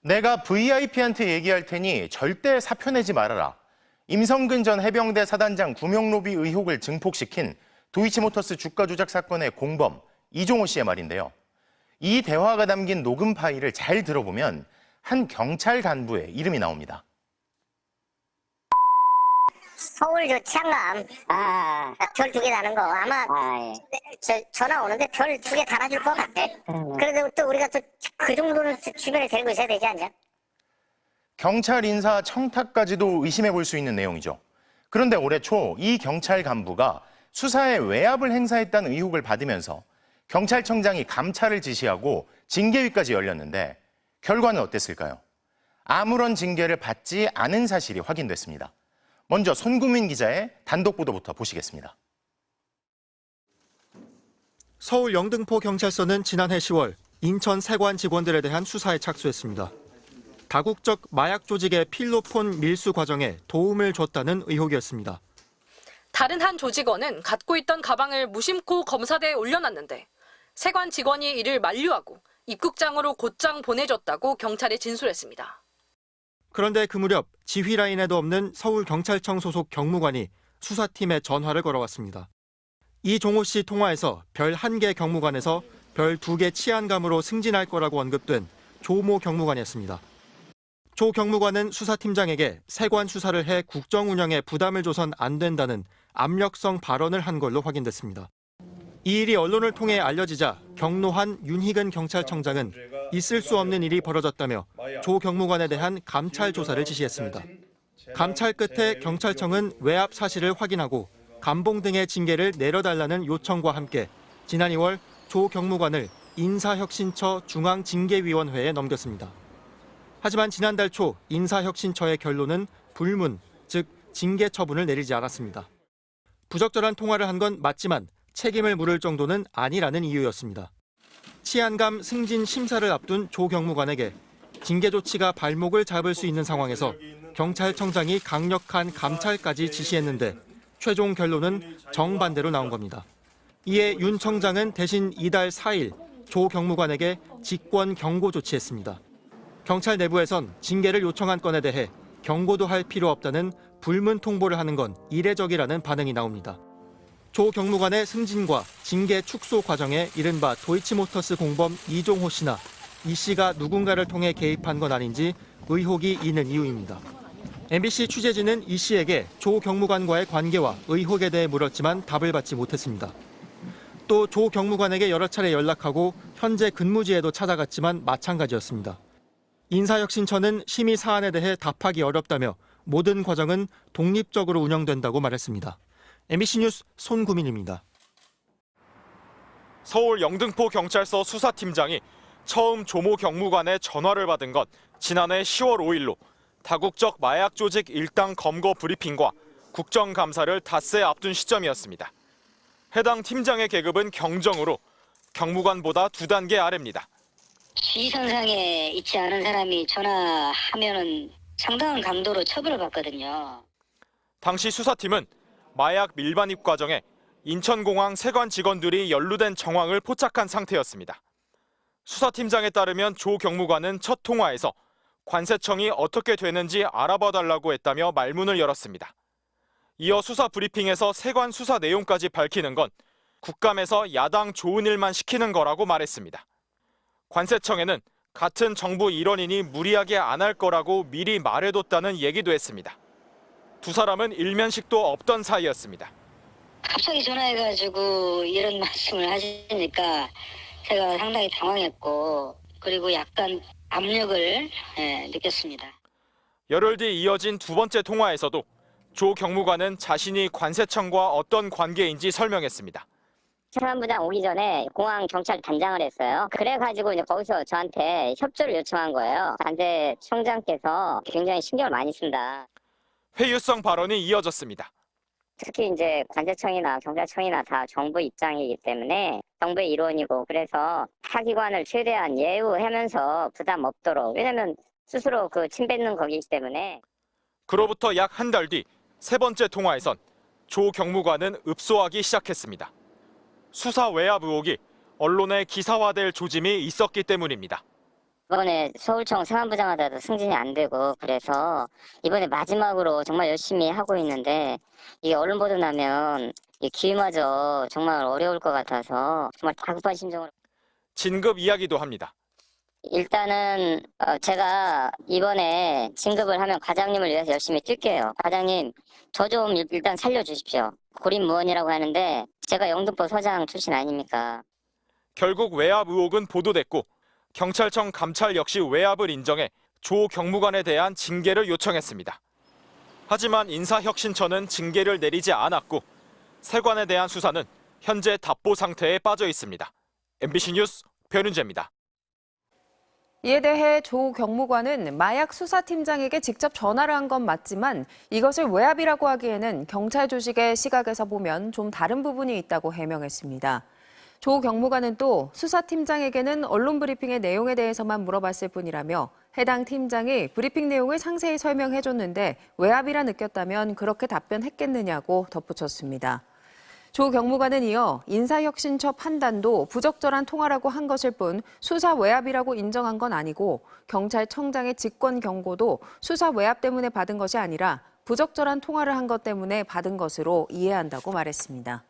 내가 VIP한테 얘기할 테니 절대 사표 내지 말아라. 임성근 전 해병대 사단장 구명로비 의혹을 증폭시킨 도이치모터스 주가 조작 사건의 공범 이종호 씨의 말인데요. 이 대화가 담긴 녹음 파일을 잘 들어보면 한 경찰 간부의 이름이 나옵니다. 서울 저 치안감 별 2개 다는 거 아마 전화 오는데 별 2개 달아줄 것 같아. 그래도 또 우리가 또 그 정도는 주변에 데리고 있어야 되지 않냐? 경찰 인사 청탁까지도 의심해 볼 수 있는 내용이죠. 그런데 올해 초 이 경찰 간부가 수사에 외압을 행사했다는 의혹을 받으면서 경찰청장이 감찰을 지시하고 징계위까지 열렸는데 결과는 어땠을까요? 아무런 징계를 받지 않은 사실이 확인됐습니다. 먼저 손구민 기자의 단독 보도부터 보시겠습니다. 서울 영등포 경찰서는 지난해 10월 인천 세관 직원들에 대한 수사에 착수했습니다. 다국적 마약 조직의 필로폰 밀수 과정에 도움을 줬다는 의혹이었습니다. 다른 한 조직원은 갖고 있던 가방을 무심코 검사대에 올려놨는데 세관 직원이 이를 만류하고 입국장으로 곧장 보내줬다고 경찰에 진술했습니다. 그런데 그 무렵 지휘 라인에도 없는 서울경찰청 소속 경무관이 수사팀에 전화를 걸어왔습니다. 이종호 씨 통화에서 별 1개 경무관에서 별 2개 치안감으로 승진할 거라고 언급된 조모 경무관이었습니다. 조 경무관은 수사팀장에게 세관 수사를 해 국정 운영에 부담을 줘선 안 된다는 압력성 발언을 한 걸로 확인됐습니다. 이 일이 언론을 통해 알려지자 경로한 윤희근 경찰청장은 있을 수 없는 일이 벌어졌다며 조 경무관에 대한 감찰 조사를 지시했습니다. 감찰 끝에 경찰청은 외압 사실을 확인하고 감봉 등의 징계를 내려달라는 요청과 함께 지난 2월 조 경무관을 인사혁신처 중앙징계위원회에 넘겼습니다. 하지만 지난달 초 인사혁신처의 결론은 불문, 즉 징계 처분을 내리지 않았습니다. 부적절한 통화를 한 건 맞지만 책임을 물을 정도는 아니라는 이유였습니다. 치안감 승진 심사를 앞둔 조 경무관에게 징계 조치가 발목을 잡을 수 있는 상황에서 경찰청장이 강력한 감찰까지 지시했는데 최종 결론은 정반대로 나온 겁니다. 이에 윤 청장은 대신 이달 4일 조 경무관에게 직권 경고 조치했습니다. 경찰 내부에선 징계를 요청한 건에 대해 경고도 할 필요 없다는 불문 통보를 하는 건 이례적이라는 반응이 나옵니다. 조 경무관의 승진과 징계 축소 과정에 이른바 도이치모터스 공범 이종호 씨나 이 씨가 누군가를 통해 개입한 건 아닌지 의혹이 있는 이유입니다. MBC 취재진은 이 씨에게 조 경무관과의 관계와 의혹에 대해 물었지만 답을 받지 못했습니다. 또 조 경무관에게 여러 차례 연락하고 현재 근무지에도 찾아갔지만 마찬가지였습니다. 인사혁신처는 심의 사안에 대해 답하기 어렵다며 모든 과정은 독립적으로 운영된다고 말했습니다. MBC 뉴스 손구민입니다. 서울 영등포 경찰서 수사팀장이 처음 조모 경무관의 전화를 받은 건 지난해 10월 5일로 다국적 마약 조직 일당 검거 브리핑과 국정감사를 닷새 앞둔 시점이었습니다. 해당 팀장의 계급은 경정으로 경무관보다 2단계 아래입니다. 지휘선상에 있지 않은 사람이 전화하면은 상당한 강도로 처벌을 받거든요. 당시 수사팀은 마약 밀반입 과정에 인천공항 세관 직원들이 연루된 정황을 포착한 상태였습니다. 수사팀장에 따르면 조 경무관은 첫 통화에서 관세청이 어떻게 되는지 알아봐달라고 했다며 말문을 열었습니다. 이어 수사 브리핑에서 세관 수사 내용까지 밝히는 건 국감에서 야당 좋은 일만 시키는 거라고 말했습니다. 관세청에는 같은 정부 일원이니 무리하게 안 할 거라고 미리 말해뒀다는 얘기도 했습니다. 두 사람은 일면식도 없던 사이였습니다. 갑자기 전화해가지고 이런 말씀을 하시니까 제가 상당히 당황했고 그리고 약간 압력을 느꼈습니다. 열흘 뒤 이어진 두 번째 통화에서도 조 경무관은 자신이 관세청과 어떤 관계인지 설명했습니다. 사무부장 오기 전에 공항 경찰 단장을 했어요. 그래가지고 이제 거기서 저한테 협조를 요청한 거예요. 관세 청장께서 굉장히 신경을 많이 쓴다. 회유성 발언이 이어졌습니다. 특히 이제 관세청이나 경찰청이나 다 정부 입장이기 때문에 정부의 일원이고 그래서 타 기관을 최대한 예우하면서 부담 없도록 왜냐면 스스로 침 뱉는 거기기 때문에. 그로부터 약 한 달 뒤 세 번째 통화에선 조 경무관은 읍소하기 시작했습니다. 수사 외압 의혹이 언론에 기사화될 조짐이 있었기 때문입니다. 이번에 서울청 세관부장하다도 승진이 안 되고 그래서 이번에 마지막으로 정말 열심히 하고 있는데 이게 언론 보도 나면 이 기회마저 정말 어려울 것 같아서 정말 다급한 심정으로. 진급 이야기도 합니다. 일단은 제가 이번에 진급을 하면 과장님을 위해서 열심히 뛸게요. 과장님, 저 좀 일단 살려주십시오. 고립무원이라고 하는데 제가 영등포 서장 출신 아닙니까? 결국 외압 의혹은 보도됐고 경찰청 감찰 역시 외압을 인정해 조 경무관에 대한 징계를 요청했습니다. 하지만 인사혁신처는 징계를 내리지 않았고 세관에 대한 수사는 현재 답보 상태에 빠져 있습니다. MBC 뉴스 변윤재입니다. 이에 대해 조 경무관은 마약 수사팀장에게 직접 전화를 한 건 맞지만 이것을 외압이라고 하기에는 경찰 조직의 시각에서 보면 좀 다른 부분이 있다고 해명했습니다. 조 경무관은 또 수사팀장에게는 언론 브리핑의 내용에 대해서만 물어봤을 뿐이라며 해당 팀장이 브리핑 내용을 상세히 설명해줬는데 외압이라 느꼈다면 그렇게 답변했겠느냐고 덧붙였습니다. 조 경무관은 이어 인사혁신처 판단도 부적절한 통화라고 한 것일 뿐 수사 외압이라고 인정한 건 아니고 경찰청장의 직권 경고도 수사 외압 때문에 받은 것이 아니라 부적절한 통화를 한 것 때문에 받은 것으로 이해한다고 말했습니다.